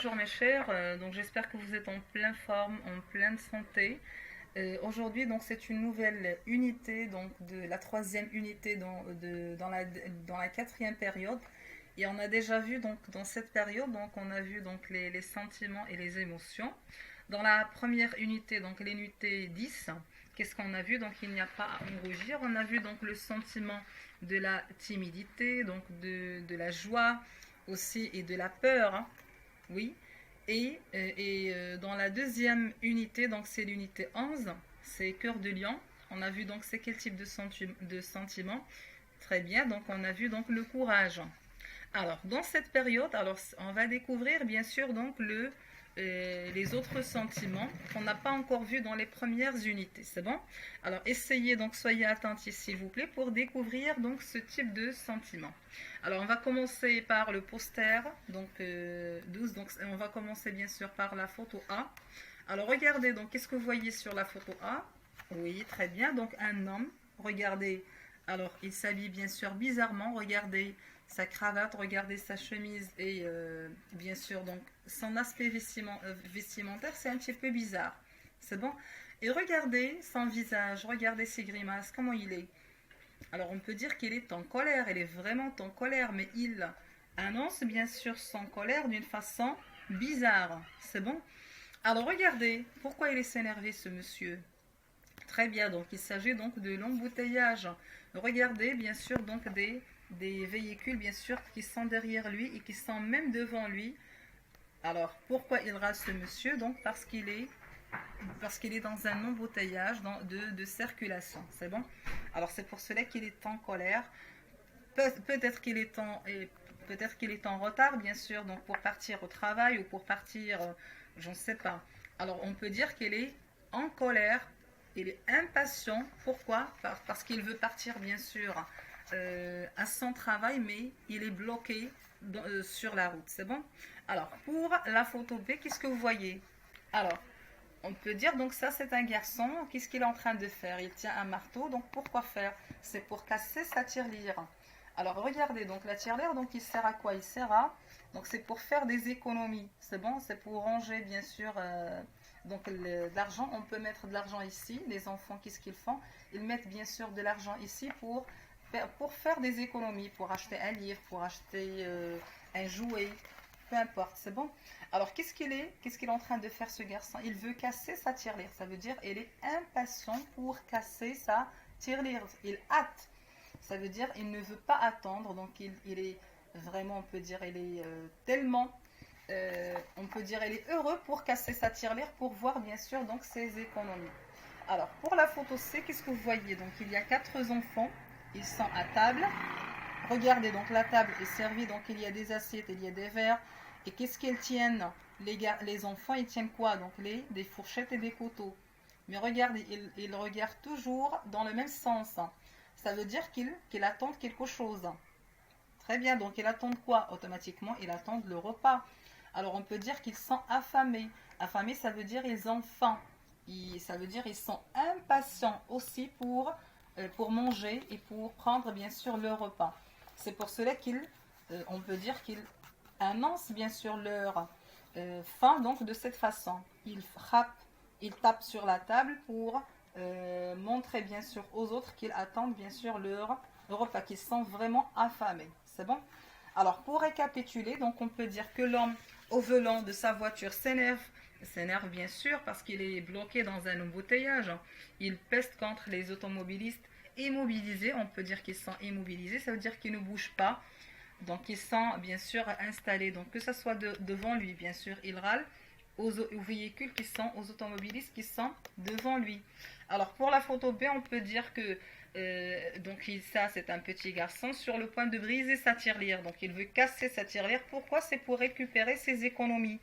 Bonjour mes chers, donc j'espère que vous êtes en pleine forme, en pleine santé. Aujourd'hui donc c'est une nouvelle unité, donc de la troisième unité dans la quatrième période. Et on a déjà vu donc dans cette période, donc on a vu donc les sentiments et les émotions. Dans la première unité, donc l'unité 10, qu'est-ce qu'on a vu? Donc il n'y a pas à en rougir. On a vu donc le sentiment de la timidité, donc de la joie aussi et de la peur, hein. Oui. Dans la deuxième unité, donc c'est l'unité 11, c'est cœur de lion. On a vu donc c'est quel type de sentiment. Très bien, donc on a vu donc le courage. Alors, dans cette période, alors, on va découvrir bien sûr donc les autres sentiments qu'on n'a pas encore vus dans les premières unités. C'est bon? Alors, essayez donc, soyez attentifs s'il vous plaît pour découvrir donc ce type de sentiment. Alors, on va commencer par le poster, donc 12. Donc, on va commencer bien sûr par la photo A. Alors, regardez donc, qu'est-ce que vous voyez sur la photo A? Oui, très bien. Donc, un homme. Regardez. Alors, il s'habille bien sûr bizarrement. Regardez sa cravate, regardez sa chemise et bien sûr donc son aspect vestimentaire, c'est un petit peu bizarre. C'est bon? Et regardez son visage, regardez ses grimaces, comment il est. Alors on peut dire qu'il est en colère, il est vraiment en colère, mais il annonce bien sûr son colère d'une façon bizarre. C'est bon? Alors regardez, pourquoi il est s'énervé ce monsieur? Très bien, donc il s'agit donc de l'embouteillage. Regardez bien sûr donc des véhicules bien sûr qui sont derrière lui et qui sont même devant lui. Alors pourquoi il rase ce monsieur? Donc parce qu'il est dans un embouteillage de circulation. C'est bon? Alors c'est pour cela qu'il est en colère. Peut-être qu'il est peut-être qu'il est en retard bien sûr donc pour partir au travail ou pour partir je ne sais pas. Alors on peut dire qu'il est en colère, il est impatient. Pourquoi? Parce qu'il veut partir bien sûr à son travail, mais il est bloqué sur la route. C'est bon? Alors, pour la photo B, qu'est-ce que vous voyez? Alors, on peut dire, donc ça c'est un garçon, qu'est-ce qu'il est en train de faire? Il tient un marteau, donc pourquoi faire? C'est pour casser sa tirelire. Alors, regardez, donc la tirelire, donc il sert à quoi? Il sert à, donc c'est pour faire des économies. C'est bon? C'est pour ranger, bien sûr, donc de l'argent. On peut mettre de l'argent ici. Les enfants, qu'est-ce qu'ils font? Ils mettent bien sûr de l'argent ici pour faire des économies, pour acheter un livre, pour acheter un jouet, peu importe, c'est bon. Alors qu'est-ce qu'il est en train de faire ce garçon? Il veut casser sa tirelire, ça veut dire il est impatient pour casser sa tirelire, il hâte, ça veut dire il ne veut pas attendre, donc il est vraiment, on peut dire, il est tellement, on peut dire, il est heureux pour casser sa tirelire, pour voir bien sûr donc ses économies. Alors pour la photo C, qu'est-ce que vous voyez? Donc il y a 4 enfants. Ils sont à table. Regardez, donc la table est servie, donc il y a des assiettes, il y a des verres. Et qu'est-ce qu'ils tiennent? Les enfants, ils tiennent quoi? Donc des fourchettes et des couteaux. Mais regardez, ils regardent toujours dans le même sens. Ça veut dire qu'ils attendent quelque chose. Très bien, donc ils attendent quoi? Automatiquement, ils attendent le repas. Alors on peut dire qu'ils sont affamés. Affamés, ça veut dire ils ont faim. Ça veut dire ils sont impatients aussi pour manger et pour prendre bien sûr leur repas. C'est pour cela on peut dire qu'ils annoncent bien sûr leur faim donc de cette façon. Ils frappent, ils tapent sur la table pour montrer bien sûr aux autres qu'ils attendent bien sûr leur repas, qu'ils sont vraiment affamés. C'est bon? Alors pour récapituler, donc on peut dire que l'homme au volant de sa voiture s'énerve bien sûr parce qu'il est bloqué dans un embouteillage. Il peste contre les automobilistes immobilisés. On peut dire qu'ils sont immobilisés, ça veut dire qu'ils ne bougent pas. Donc ils sont bien sûr installés. Donc que ce soit devant lui, bien sûr, il râle aux véhicules qui sont, aux automobilistes qui sont devant lui. Alors pour la photo B, on peut dire que donc ça c'est un petit garçon sur le point de briser sa tirelire. Donc il veut casser sa tirelire. Pourquoi? C'est pour récupérer ses économies.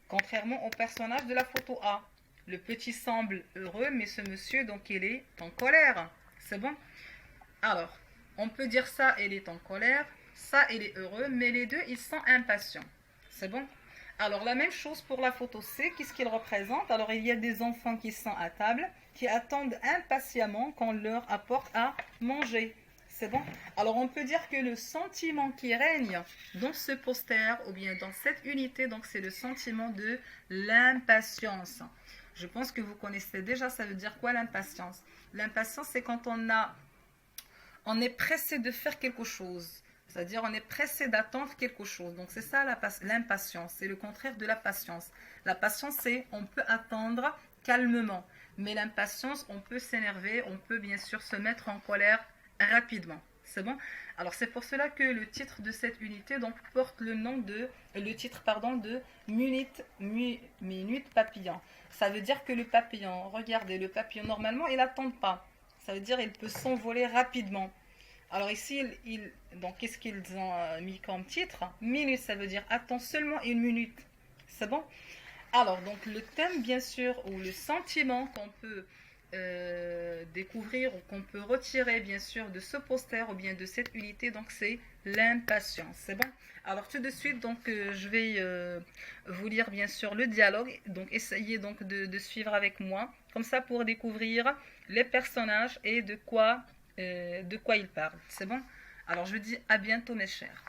Contrairement au personnage de la photo A. Le petit semble heureux, mais ce monsieur, donc, il est en colère. C'est bon? Alors, on peut dire ça, il est en colère, ça, il est heureux, mais les deux, ils sont impatients. C'est bon? Alors, la même chose pour la photo C, qu'est-ce qu'il représente? Alors, il y a des enfants qui sont à table, qui attendent impatiemment qu'on leur apporte à manger. C'est bon? Alors, on peut dire que le sentiment qui règne dans ce poster ou bien dans cette unité, donc c'est le sentiment de l'impatience. Je pense que vous connaissez déjà, ça veut dire quoi l'impatience? L'impatience, c'est quand on est pressé de faire quelque chose. C'est-à-dire, on est pressé d'attendre quelque chose. Donc, c'est ça l'impatience. C'est le contraire de la patience. La patience, c'est on peut attendre calmement. Mais l'impatience, on peut s'énerver, on peut bien sûr se mettre en colère rapidement. C'est bon? Alors, c'est pour cela que le titre de cette unité donc, porte le titre de minute papillon. Ça veut dire que le papillon, regardez, le papillon, normalement, il n'attend pas. Ça veut dire qu'il peut s'envoler rapidement. Alors ici, donc qu'est-ce qu'ils ont mis comme titre? Minute, ça veut dire attends seulement une minute. C'est bon? Alors, donc le thème, bien sûr, ou le sentiment qu'on peut découvrir ou qu'on peut retirer, bien sûr, de ce poster ou bien de cette unité, donc c'est l'impatience. C'est bon? Alors, tout de suite, donc, je vais vous lire, bien sûr, le dialogue. Donc, essayez donc de suivre avec moi, comme ça, pour découvrir les personnages et de quoi ils parlent. C'est bon? Alors, je vous dis à bientôt, mes chers.